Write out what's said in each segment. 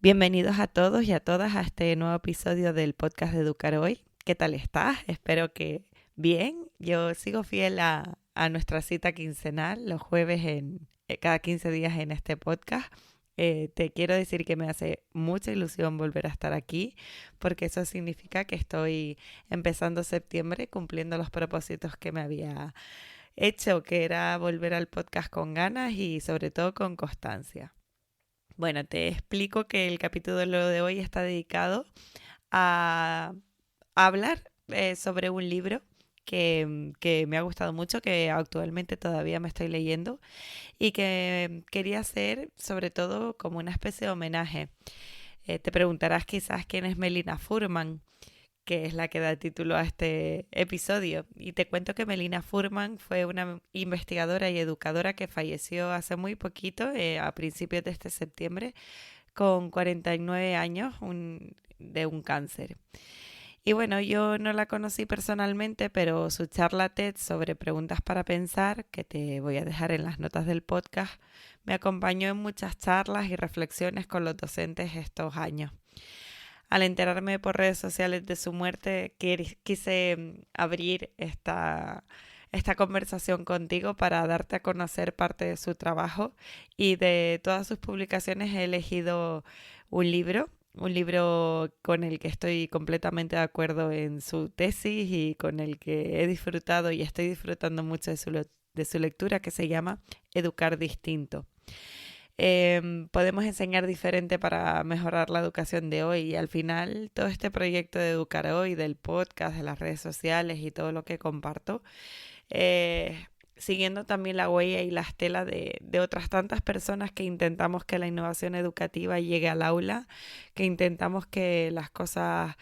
Bienvenidos a todos y a todas a este nuevo episodio del podcast de Educar Hoy. ¿Qué tal estás? Espero que bien. Yo sigo fiel a nuestra cita quincenal, los jueves cada 15 días en este podcast. Te quiero decir que me hace mucha ilusión volver a estar aquí porque eso significa que estoy empezando septiembre cumpliendo los propósitos que me había hecho, que era volver al podcast con ganas y sobre todo con constancia. Bueno, te explico que el capítulo de hoy está dedicado a hablar sobre un libro que me ha gustado mucho, que actualmente todavía me estoy leyendo y que quería hacer sobre todo como una especie de homenaje. Te preguntarás quizás quién es Melina Furman, que es la que da título a este episodio. Y te cuento que Melina Furman fue una investigadora y educadora que falleció hace muy poquito, a principios de este septiembre, con 49 años de un cáncer. Y bueno, yo no la conocí personalmente, pero su charla TED sobre preguntas para pensar, que te voy a dejar en las notas del podcast, me acompañó en muchas charlas y reflexiones con los docentes estos años. Al enterarme por redes sociales de su muerte, quise abrir esta conversación contigo para darte a conocer parte de su trabajo y de todas sus publicaciones he elegido un libro con el que estoy completamente de acuerdo en su tesis y con el que he disfrutado y estoy disfrutando mucho de su lectura, que se llama Educar Distinto. Podemos enseñar diferente para mejorar la educación de hoy y al final todo este proyecto de Educar Hoy, del podcast, de las redes sociales y todo lo que comparto, siguiendo también la huella y la estela de otras tantas personas que intentamos que la innovación educativa llegue al aula, que intentamos que las cosas,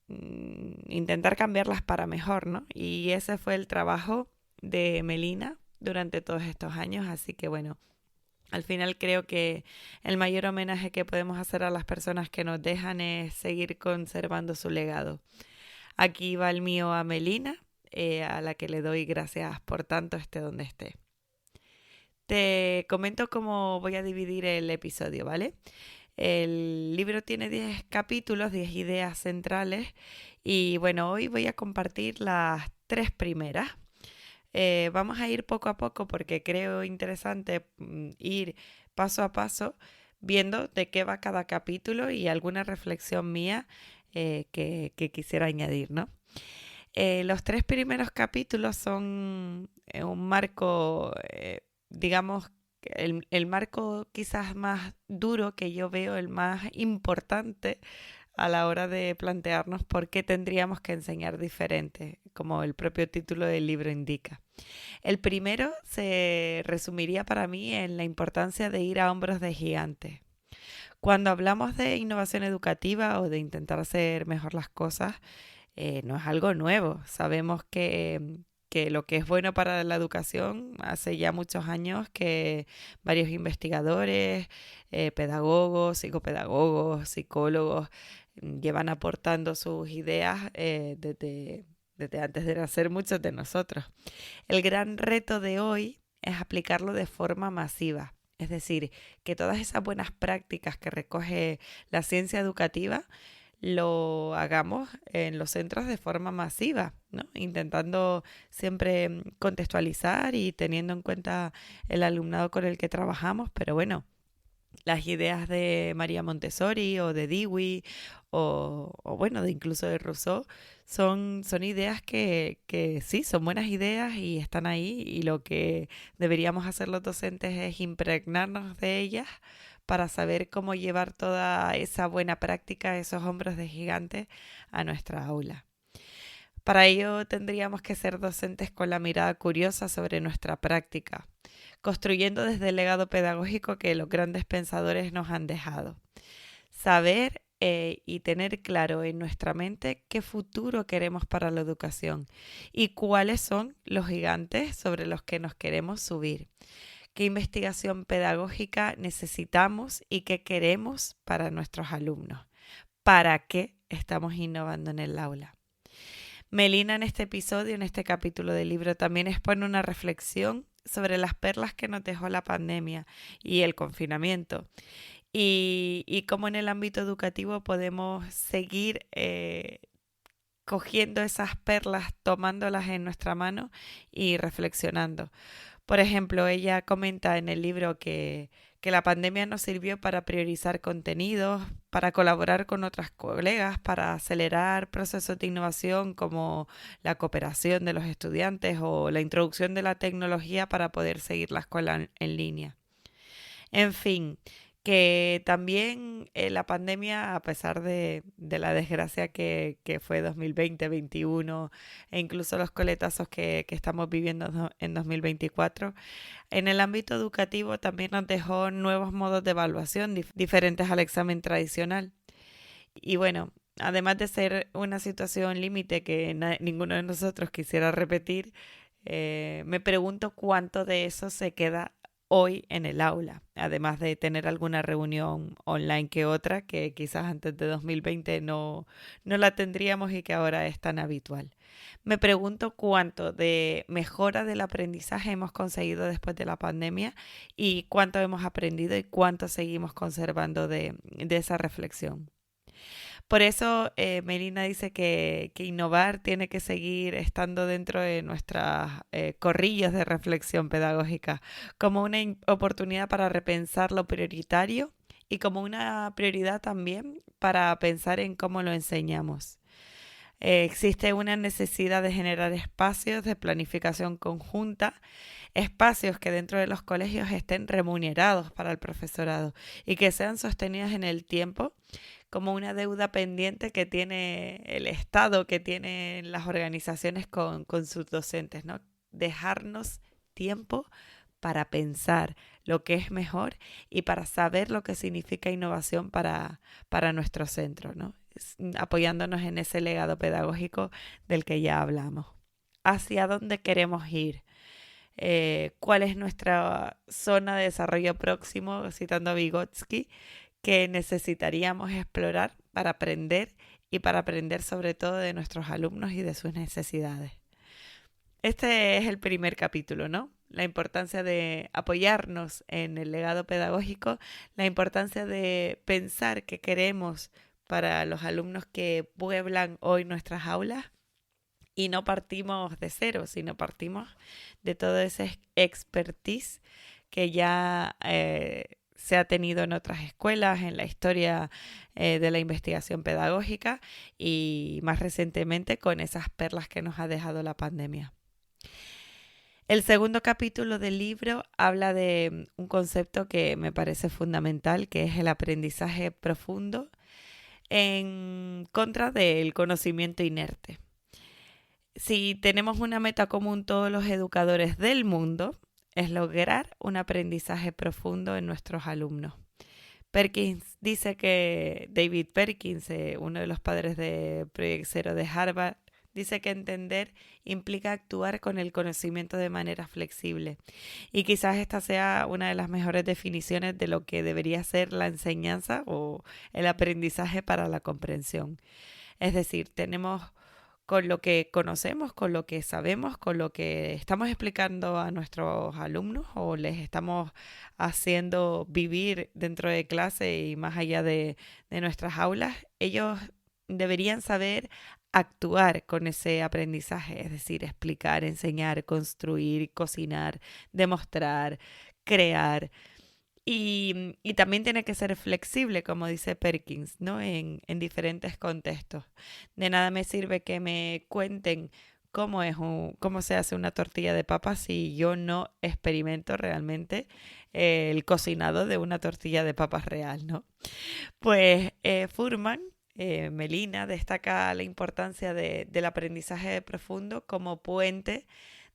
intentar cambiarlas para mejor, ¿no? Y ese fue el trabajo de Melina durante todos estos años, así que bueno, al final creo que el mayor homenaje que podemos hacer a las personas que nos dejan es seguir conservando su legado. Aquí va el mío a Melina, a la que le doy gracias por tanto esté donde esté. Te comento cómo voy a dividir el episodio, ¿vale? El libro tiene 10 capítulos, 10 ideas centrales y bueno, hoy voy a compartir las tres primeras. Vamos a ir poco a poco porque creo interesante ir paso a paso viendo de qué va cada capítulo y alguna reflexión mía que quisiera añadir, ¿no? Los tres primeros capítulos son un marco, digamos, el marco quizás más duro que yo veo, el más importante a la hora de plantearnos por qué tendríamos que enseñar diferente, como el propio título del libro indica. El primero se resumiría para mí en la importancia de ir a hombros de gigantes. Cuando hablamos de innovación educativa o de intentar hacer mejor las cosas, no es algo nuevo. Sabemos que lo que es bueno para la educación hace ya muchos años que varios investigadores, pedagogos, psicopedagogos, psicólogos llevan aportando sus ideas desde antes de nacer muchos de nosotros. El gran reto de hoy es aplicarlo de forma masiva. Es decir, que todas esas buenas prácticas que recoge la ciencia educativa lo hagamos en los centros de forma masiva, ¿no? Intentando siempre contextualizar y teniendo en cuenta el alumnado con el que trabajamos, pero bueno, las ideas de María Montessori o de Dewey o bueno, de incluso de Rousseau son ideas que sí, son buenas ideas y están ahí y lo que deberíamos hacer los docentes es impregnarnos de ellas para saber cómo llevar toda esa buena práctica, esos hombros de gigante a nuestra aula. Para ello tendríamos que ser docentes con la mirada curiosa sobre nuestra práctica, construyendo desde el legado pedagógico que los grandes pensadores nos han dejado. Saber y tener claro en nuestra mente qué futuro queremos para la educación y cuáles son los gigantes sobre los que nos queremos subir. Qué investigación pedagógica necesitamos y qué queremos para nuestros alumnos. ¿Para qué estamos innovando en el aula? Melina en este episodio, en este capítulo del libro, también expone una reflexión sobre las perlas que nos dejó la pandemia y el confinamiento y cómo en el ámbito educativo podemos seguir cogiendo esas perlas, tomándolas en nuestra mano y reflexionando. Por ejemplo, ella comenta en el libro que la pandemia nos sirvió para priorizar contenidos, para colaborar con otras colegas, para acelerar procesos de innovación como la cooperación de los estudiantes o la introducción de la tecnología para poder seguir la escuela en línea. En fin, que también la pandemia, a pesar de la desgracia que fue 2020-2021 e incluso los coletazos que estamos viviendo en 2024, en el ámbito educativo también nos dejó nuevos modos de evaluación diferentes al examen tradicional. Y bueno, además de ser una situación límite que ninguno de nosotros quisiera repetir, me pregunto cuánto de eso se queda hoy en el aula, además de tener alguna reunión online que otra, que quizás antes de 2020 no la tendríamos y que ahora es tan habitual. Me pregunto cuánto de mejora del aprendizaje hemos conseguido después de la pandemia y cuánto hemos aprendido y cuánto seguimos conservando de esa reflexión. Por eso Melina dice que innovar tiene que seguir estando dentro de nuestras corrillas de reflexión pedagógica, como una oportunidad para repensar lo prioritario y como una prioridad también para pensar en cómo lo enseñamos. Existe una necesidad de generar espacios de planificación conjunta, espacios que dentro de los colegios estén remunerados para el profesorado y que sean sostenidos en el tiempo como una deuda pendiente que tiene el Estado, que tienen las organizaciones con sus docentes, ¿no? Dejarnos tiempo para pensar lo que es mejor y para saber lo que significa innovación para nuestro centro, ¿no? Apoyándonos en ese legado pedagógico del que ya hablamos. ¿Hacia dónde queremos ir? ¿Cuál es nuestra zona de desarrollo próximo, citando a Vygotsky, que necesitaríamos explorar para aprender y para aprender sobre todo de nuestros alumnos y de sus necesidades? Este es el primer capítulo, ¿no? La importancia de apoyarnos en el legado pedagógico, la importancia de pensar qué queremos para los alumnos que pueblan hoy nuestras aulas y no partimos de cero, sino partimos de todo ese expertise que ya se ha tenido en otras escuelas, en la historia de la investigación pedagógica y más recientemente con esas perlas que nos ha dejado la pandemia. El segundo capítulo del libro habla de un concepto que me parece fundamental, que es el aprendizaje profundo en contra del conocimiento inerte. Si tenemos una meta común todos los educadores del mundo, es lograr un aprendizaje profundo en nuestros alumnos. Perkins dice que David Perkins, uno de los padres de Proyecto Zero de Harvard, dice que entender implica actuar con el conocimiento de manera flexible. Y quizás esta sea una de las mejores definiciones de lo que debería ser la enseñanza o el aprendizaje para la comprensión. Es decir, tenemos con lo que conocemos, con lo que sabemos, con lo que estamos explicando a nuestros alumnos o les estamos haciendo vivir dentro de clase y más allá de nuestras aulas, ellos deberían saber actuar con ese aprendizaje, es decir, explicar, enseñar, construir, cocinar, demostrar, crear. Y también tiene que ser flexible, como dice Perkins, ¿no? En diferentes contextos. De nada me sirve que me cuenten cómo se hace una tortilla de papa si yo no experimento realmente el cocinado de una tortilla de papas real, ¿no? Pues Furman, Melina, destaca la importancia del aprendizaje profundo como puente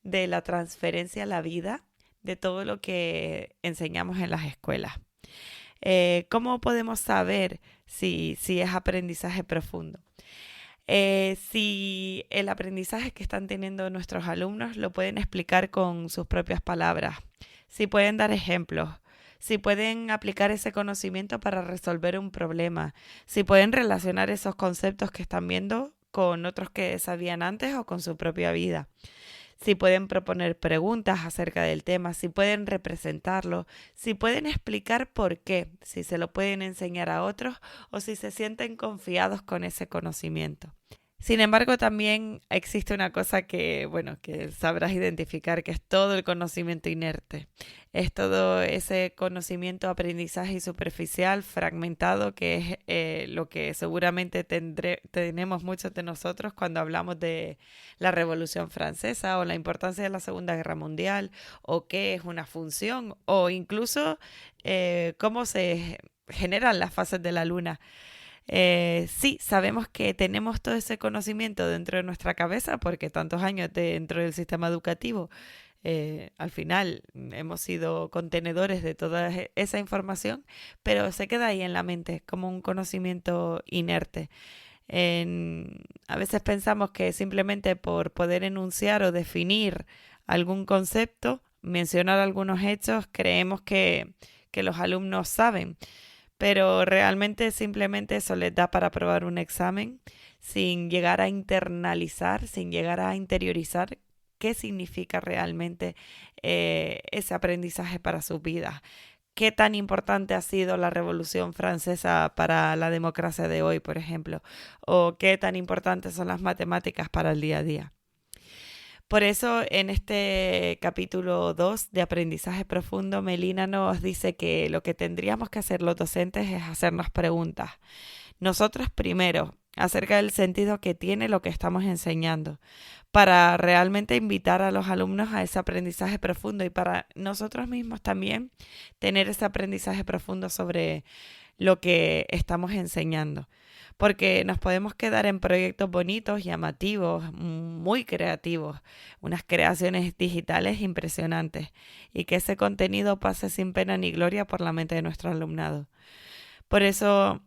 de la transferencia a la vida de todo lo que enseñamos en las escuelas. ¿Cómo podemos saber si es aprendizaje profundo? Si el aprendizaje que están teniendo nuestros alumnos lo pueden explicar con sus propias palabras, si pueden dar ejemplos, si pueden aplicar ese conocimiento para resolver un problema, si pueden relacionar esos conceptos que están viendo con otros que sabían antes o con su propia vida. si pueden proponer preguntas acerca del tema, si pueden representarlo, si pueden explicar por qué, si se lo pueden enseñar a otros o si se sienten confiados con ese conocimiento. Sin embargo, también existe una cosa que, bueno, que sabrás identificar, que es todo el conocimiento inerte. Es todo ese conocimiento, aprendizaje superficial, fragmentado, que es lo que seguramente tenemos muchos de nosotros cuando hablamos de la Revolución Francesa o la importancia de la Segunda Guerra Mundial o qué es una función o incluso cómo se generan las fases de la luna. Sí, sabemos que tenemos todo ese conocimiento dentro de nuestra cabeza porque tantos años dentro del sistema educativo, al final hemos sido contenedores de toda esa información, pero se queda ahí en la mente como un conocimiento inerte. A veces pensamos que simplemente por poder enunciar o definir algún concepto, mencionar algunos hechos, creemos que los alumnos saben, pero realmente simplemente eso les da para aprobar un examen sin llegar a internalizar, sin llegar a interiorizar qué significa realmente ese aprendizaje para sus vidas. ¿Qué tan importante ha sido la Revolución Francesa para la democracia de hoy, por ejemplo? ¿O qué tan importantes son las matemáticas para el día a día? Por eso, en este capítulo 2 de Aprendizaje Profundo, Melina nos dice que lo que tendríamos que hacer los docentes es hacernos preguntas. Nosotros primero, acerca del sentido que tiene lo que estamos enseñando, para realmente invitar a los alumnos a ese aprendizaje profundo y para nosotros mismos también tener ese aprendizaje profundo sobre lo que estamos enseñando. Porque nos podemos quedar en proyectos bonitos, llamativos, muy creativos, unas creaciones digitales impresionantes y que ese contenido pase sin pena ni gloria por la mente de nuestro alumnado. Por eso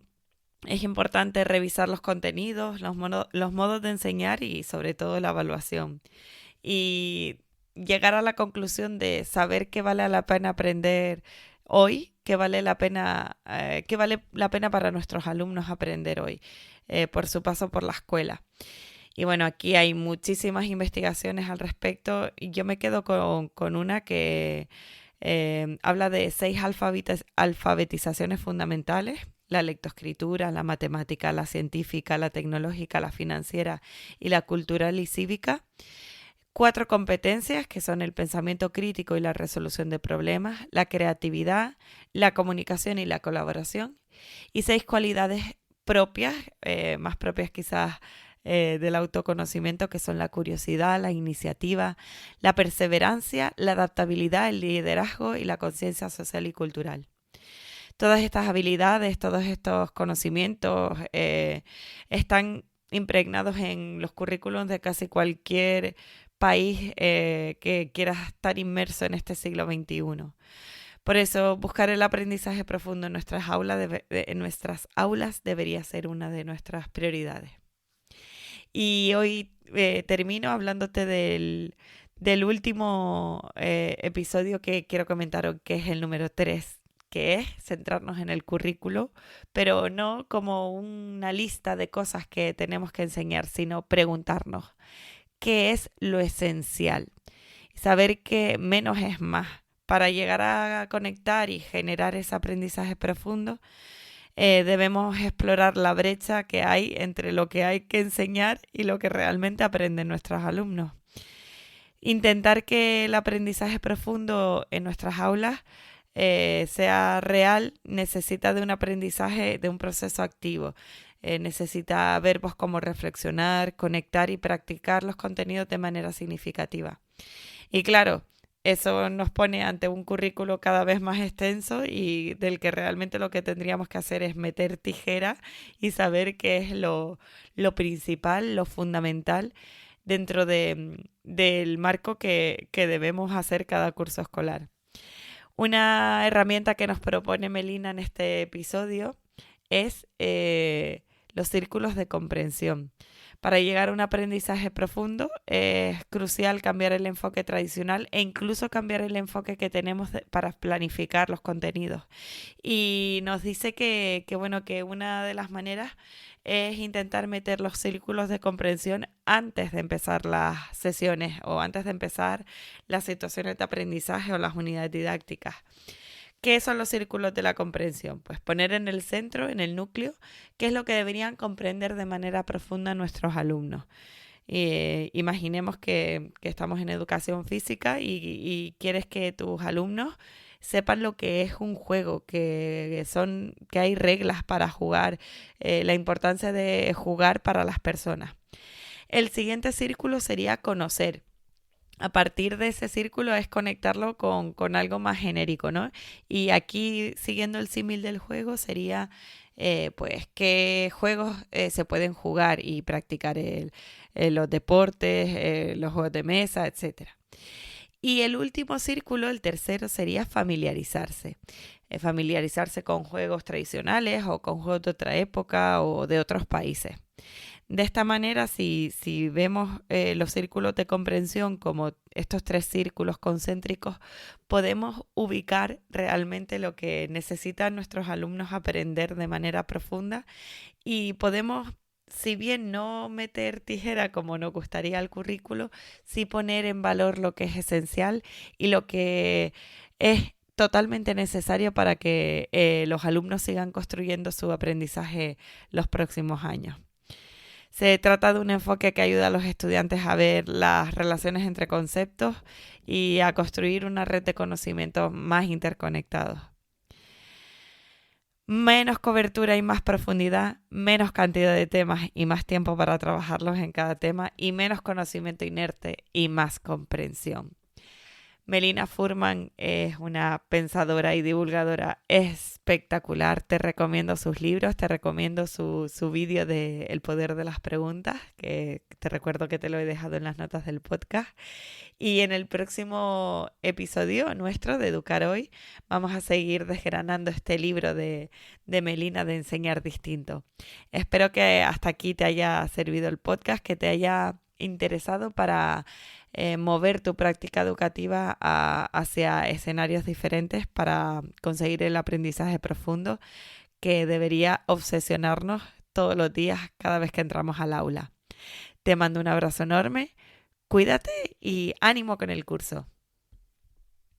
es importante revisar los contenidos, los modos de enseñar y sobre todo la evaluación. Y llegar a la conclusión de saber qué vale la pena aprender hoy, qué vale la pena para nuestros alumnos aprender hoy por su paso por la escuela. Y bueno, aquí hay muchísimas investigaciones al respecto y yo me quedo con una que habla de 6 alfabetizaciones fundamentales: la lectoescritura, la matemática, la científica, la tecnológica, la financiera y la cultural y cívica. 4 competencias que son el pensamiento crítico y la resolución de problemas, la creatividad, la comunicación y la colaboración. Y 6 cualidades propias, más propias quizás del autoconocimiento, que son la curiosidad, la iniciativa, la perseverancia, la adaptabilidad, el liderazgo y la conciencia social y cultural. Todas estas habilidades, todos estos conocimientos están impregnados en los currículums de casi cualquier país que quiera estar inmerso en este siglo XXI. Por eso, buscar el aprendizaje profundo en nuestras aulas debería ser una de nuestras prioridades. Y hoy termino hablándote del último episodio que quiero comentar, que es el número 3, que es centrarnos en el currículo, pero no como una lista de cosas que tenemos que enseñar, sino preguntarnos qué es lo esencial. Saber que menos es más. Para llegar a conectar y generar ese aprendizaje profundo, debemos explorar la brecha que hay entre lo que hay que enseñar y lo que realmente aprenden nuestros alumnos. Intentar que el aprendizaje profundo en nuestras aulas sea real necesita de un aprendizaje, de un proceso activo. Necesita verbos como reflexionar, conectar y practicar los contenidos de manera significativa. Y claro, eso nos pone ante un currículo cada vez más extenso y del que realmente lo que tendríamos que hacer es meter tijera y saber qué es lo principal, lo fundamental dentro del marco que debemos hacer cada curso escolar. Una herramienta que nos propone Melina en este episodio es los círculos de comprensión. Para llegar a un aprendizaje profundo es crucial cambiar el enfoque tradicional e incluso cambiar el enfoque que tenemos para planificar los contenidos. Y nos dice bueno, que una de las maneras es intentar meter los círculos de comprensión antes de empezar las sesiones o antes de empezar las situaciones de aprendizaje o las unidades didácticas. ¿Qué son los círculos de la comprensión? Pues poner en el centro, en el núcleo, qué es lo que deberían comprender de manera profunda nuestros alumnos. Imaginemos que estamos en educación física y quieres que tus alumnos sepan lo que es un juego, que hay reglas para jugar, la importancia de jugar para las personas. El siguiente círculo sería conocer. A partir de ese círculo es conectarlo con algo más genérico, ¿no? Y aquí, siguiendo el símil del juego, sería pues qué juegos se pueden jugar y practicar los deportes, los juegos de mesa, etcétera. Y el último círculo, el tercero, sería familiarizarse. Familiarizarse con juegos tradicionales o con juegos de otra época o de otros países. De esta manera, si vemos los círculos de comprensión como estos 3 círculos concéntricos, podemos ubicar realmente lo que necesitan nuestros alumnos aprender de manera profunda y podemos, si bien no meter tijera como nos gustaría al currículo, sí poner en valor lo que es esencial y lo que es totalmente necesario para que los alumnos sigan construyendo su aprendizaje los próximos años. Se trata de un enfoque que ayuda a los estudiantes a ver las relaciones entre conceptos y a construir una red de conocimientos más interconectados. Menos cobertura y más profundidad, menos cantidad de temas y más tiempo para trabajarlos en cada tema y menos conocimiento inerte y más comprensión. Melina Furman es una pensadora y divulgadora espectacular. Te recomiendo sus libros, te recomiendo su vídeo de El poder de las preguntas, que te recuerdo que te lo he dejado en las notas del podcast. Y en el próximo episodio nuestro de Educar Hoy vamos a seguir desgranando este libro de Melina de Enseñar Distinto. Espero que hasta aquí te haya servido el podcast, que te haya interesado para mover tu práctica educativa hacia escenarios diferentes para conseguir el aprendizaje profundo que debería obsesionarnos todos los días cada vez que entramos al aula. Te mando un abrazo enorme, cuídate y ánimo con el curso.